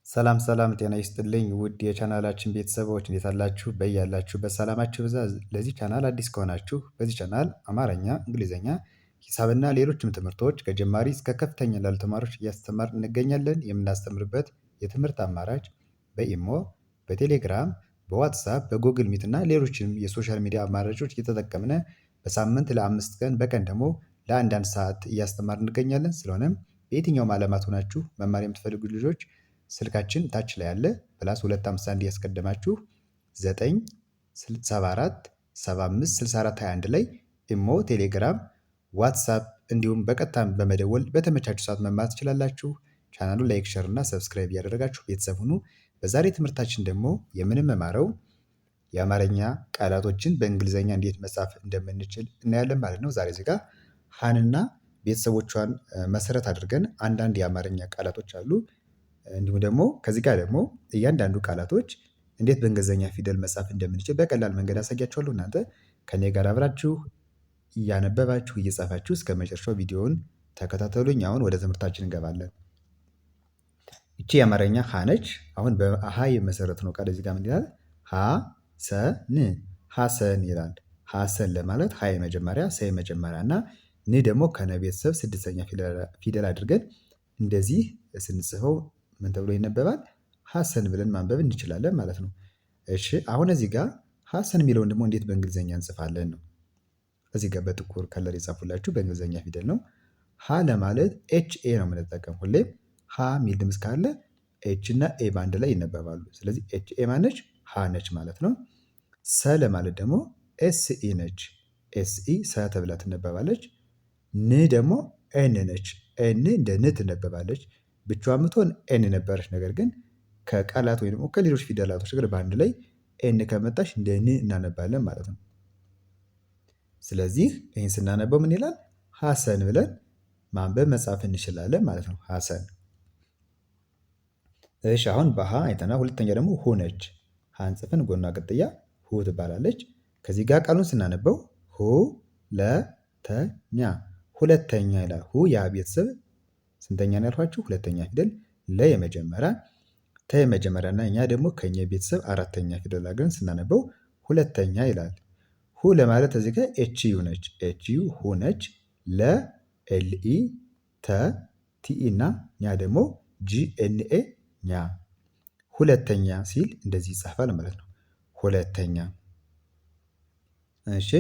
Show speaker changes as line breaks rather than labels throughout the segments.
ሰላም ሰላም ጤና ይስጥልኝ ውድ የቻናላችን ቤተሰቦች እንዴት አላችሁ? በያላችሁበት ሰላማችሁ ብዛ። ለዚህ ቻናል አዲስ ከሆናችሁ በዚህ ቻናል አማርኛ፣ እንግሊዝኛ፣ ሂሳብና ሌሎችም ትምህርቶች ከጀማሪ እስከ ከፍተኛ ላሉ ተማሪዎች እያስተማርን እንገኛለን። የምናስተምርበት የትምህርት አማራጭ በኢሞ፣ በቴሌግራም፣ በዋትሳፕ፣ በጉግል ሚት እና ሌሎችንም የሶሻል ሚዲያ አማራጮች እየተጠቀምነ በሳምንት ለ5 ቀን በቀን ደግሞ ለአንዳንድ ሰዓት እያስተማርን እንገኛለን። ስለሆነም በየትኛውም ዓለማት ሆናችሁ መማር የምትፈልጉ ልጆች ስልካችን ታች ላይ አለ +251 ያስቀደማችሁ 974 75 64 21 ላይ ኢሞ፣ ቴሌግራም፣ ዋትሳፕ እንዲሁም በቀጥታም በመደወል በተመቻችሁ ሰዓት መማር ትችላላችሁ። ቻናሉን ላይክ፣ ሸር እና ሰብስክራይብ እያደረጋችሁ ቤተሰብ ሁኑ። በዛሬ ትምህርታችን ደግሞ የምንመማረው የአማርኛ ቃላቶችን በእንግሊዝኛ እንዴት መጻፍ እንደምንችል እናያለን ማለት ነው። ዛሬ እዚህ ጋር ሀንና ቤተሰቦቿን መሰረት አድርገን አንዳንድ የአማርኛ ቃላቶች አሉ። እንዲሁም ደግሞ ከዚህ ጋር ደግሞ እያንዳንዱ ቃላቶች እንዴት በእንግሊዝኛ ፊደል መጻፍ እንደምንችል በቀላል መንገድ አሳያችኋለሁ። እናንተ ከኔ ጋር አብራችሁ እያነበባችሁ እየጻፋችሁ እስከ መጨረሻው ቪዲዮውን ተከታተሉኝ። አሁን ወደ ትምህርታችን እንገባለን። ይቺ የአማርኛ ሀ ነች። አሁን በሀ የመሰረት ነው ቃል እዚህ ጋር ምን ይላል? ሀሰን ሀሰን ይላል። ሀሰን ለማለት ሀ የመጀመሪያ፣ ሰ የመጀመሪያ እና ን ደግሞ ከነ ቤተሰብ ስድስተኛ ፊደል አድርገን እንደዚህ ስንጽፈው ምን ተብሎ ይነበባል? ሀሰን ብለን ማንበብ እንችላለን ማለት ነው። እሺ አሁን እዚህ ጋር ሀሰን የሚለውን ደግሞ እንዴት በእንግሊዝኛ እንጽፋለን ነው። እዚህ ጋር በጥቁር ከለር የጻፉላችሁ በእንግሊዝኛ ፊደል ነው። ሀ ለማለት ኤች ኤ ነው የምንጠቀም። ሁሌም ሀ የሚል ድምፅ ካለ ኤች እና ኤ በአንድ ላይ ይነበባሉ። ስለዚህ ኤች ኤ ማነች? ሀ ነች ማለት ነው። ሰ ለማለት ደግሞ ኤስ ኢ ነች። ኤስ ኢ ሰ ተብላ ትነበባለች። ን ደግሞ ኤን ነች። ኤን እንደ ን ትነበባለች። ብቻዋን ብትሆን ኤን ነበረች። ነገር ግን ከቃላት ወይም ደግሞ ከሌሎች ፊደላቶች ጋር በአንድ ላይ ኤን ከመጣች እንደ ን እናነባለን ማለት ነው። ስለዚህ ይህን ስናነበው ምን ይላል? ሀሰን ብለን ማንበብ መጻፍ እንችላለን ማለት ነው። ሀሰን። እሺ አሁን በሀ አይተናል። ሁለተኛ ደግሞ ሁ ነች። ሀን ጽፈን ጎኗ ቅጥያ ሁ ትባላለች። ከዚህ ጋር ቃሉን ስናነበው ሁለተኛ ሁለተኛ ይላል። ሁ ያ ቤተሰብ ስንተኛ ነው ያልኳችሁ? ሁለተኛ ፊደል። ለ የመጀመሪያ፣ ተ የመጀመሪያ እና እኛ ደግሞ ከኛ ቤተሰብ አራተኛ ፊደል አድርገን ስናነበው ሁለተኛ ይላል። ሁ ለማለት እዚህ ጋር ኤች ዩ ነች። ኤች ዩ ሁ ነች። ለ ኤል ኢ፣ ተ ቲ ኢ እና ኛ ደግሞ ጂ ኤን ኤ ኛ። ሁለተኛ ሲል እንደዚህ ይጻፋል ማለት ነው። ሁለተኛ። እሺ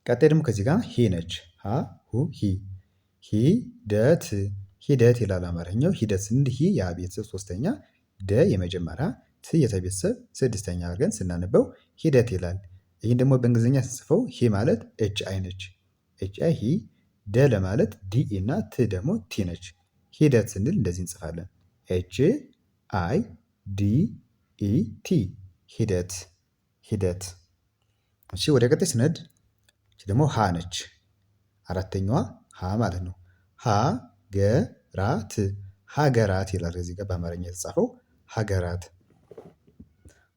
ቀጣይ ደግሞ ከዚህ ጋር ሂ ነች። ሀ ሁ ሂ። ሂደት ሂደት ይላል አማርኛው። ሂደት ስንል ሂ ያ ቤተሰብ ሶስተኛ፣ ደ የመጀመሪያ፣ ት የቤተሰብ ስድስተኛ አድርገን ስናነበው ሂደት ይላል። ይህን ደግሞ በእንግሊዝኛ ስንጽፈው ሂ ማለት ኤች አይ ነች። ኤች አይ ሂ። ደ ለማለት ዲ እና ት ደግሞ ቲ ነች። ሂደት ስንል እንደዚህ እንጽፋለን። ኤች አይ ዲ ኢ ቲ ሂደት ሂደት። እሺ ወደ ቀጣይ ስነድ ደግሞ ሀ ነች። አራተኛዋ ሀ ማለት ነው። ሀገራት ሀገራት ይላል እዚህ ጋር በአማርኛ የተጻፈው ሀገራት።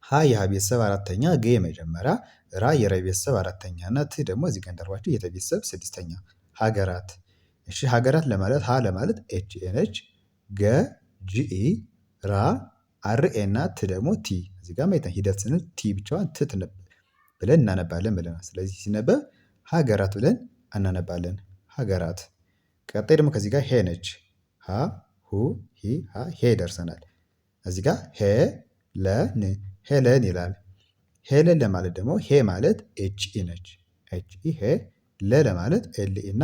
ሀ የሀ ቤተሰብ አራተኛ፣ ገ የመጀመሪያ፣ ራ የረ ቤተሰብ አራተኛ እና ት ደግሞ እዚህ ጋር እንዳልኳችሁ የተ ቤተሰብ ስድስተኛ። ሀገራት። እሺ ሀገራት ለማለት ሀ ለማለት ኤች ኤ ነች። ገ ጂ ኢ፣ ራ አር ኤ እና ት ደግሞ ቲ። እዚህ ጋር ማይታ ሂደት ስንል ቲ ብቻዋን ት ብለን እናነባለን ብለናል። ስለዚህ ሲነበብ ሀገራት ብለን እናነባለን። ሀገራት። ቀጣይ ደግሞ ከዚህ ጋር ሄ ነች። ሀ ሁ ሂ ሃ ሄ ደርሰናል። እዚህ ጋር ሄ ለን ሄለን ይላል። ሄለን ለማለት ደግሞ ሄ ማለት ኤች ኢ ነች። ኤች ኢ ሄ። ለ ለማለት ኤል ኢ እና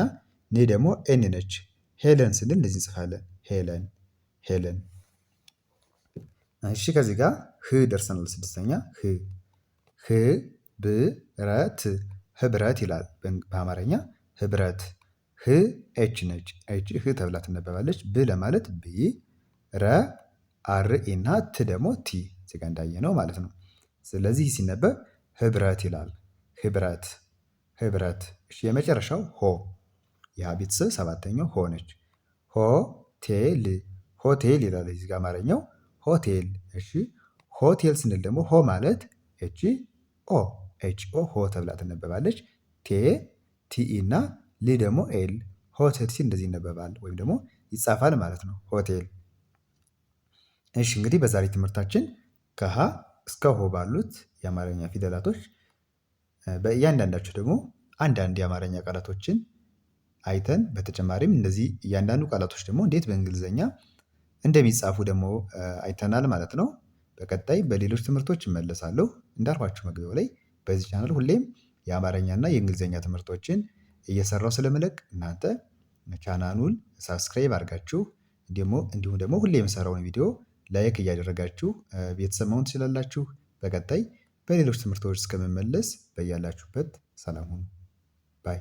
ኔ ደግሞ ኤን ነች። ሄለን ስንል እንደዚህ እንጽፋለን። ሄለን ሄለን። እሺ ከዚህ ጋር ህ ደርሰናል። ስድስተኛ ህ ህብረት ህብረት ይላል በአማርኛ ህብረት። ህ ኤች ነች። ኤች ህ ተብላ ትነበባለች። ብ ለማለት ቢ፣ ረ አር ኢ እና ት ደግሞ ቲ እዚህ ጋ እንዳየነው ማለት ነው። ስለዚህ ሲነበብ ህብረት ይላል። ህብረት ህብረት። እሺ የመጨረሻው ሆ ያ ቤተሰብ ሰባተኛው ሆ ነች። ሆቴል ሆቴል ይላል እዚህ ጋ አማርኛው ሆቴል። እሺ ሆቴል ስንል ደግሞ ሆ ማለት ኤች ኦ ኤች ኦ ሆ ተብላ ትነበባለች። ቴ ቲ ኢ እና ል ደግሞ ኤል ሆቴል ሲል እንደዚህ ይነበባል ወይም ደግሞ ይጻፋል ማለት ነው። ሆቴል። እሺ እንግዲህ በዛሬ ትምህርታችን ከሀ እስከ ሆ ባሉት የአማርኛ ፊደላቶች በእያንዳንዳቸው ደግሞ አንዳንድ የአማርኛ ቃላቶችን አይተን በተጨማሪም እነዚህ እያንዳንዱ ቃላቶች ደግሞ እንዴት በእንግሊዘኛ እንደሚጻፉ ደግሞ አይተናል ማለት ነው። በቀጣይ በሌሎች ትምህርቶች እመለሳለሁ። እንዳልኳችሁ መግቢያው ላይ በዚህ ቻናል ሁሌም የአማርኛ እና የእንግሊዘኛ ትምህርቶችን እየሰራሁ ስለምለቅ እናንተ ቻናሉን ሳብስክራይብ አድርጋችሁ እንዲሁም ደግሞ ሁሌ የምሰራውን ቪዲዮ ላይክ እያደረጋችሁ ቤተሰብ መሆን ትችላላችሁ። በቀጣይ በሌሎች ትምህርቶች እስከምመለስ በያላችሁበት ሰላም ሁኑ ባይ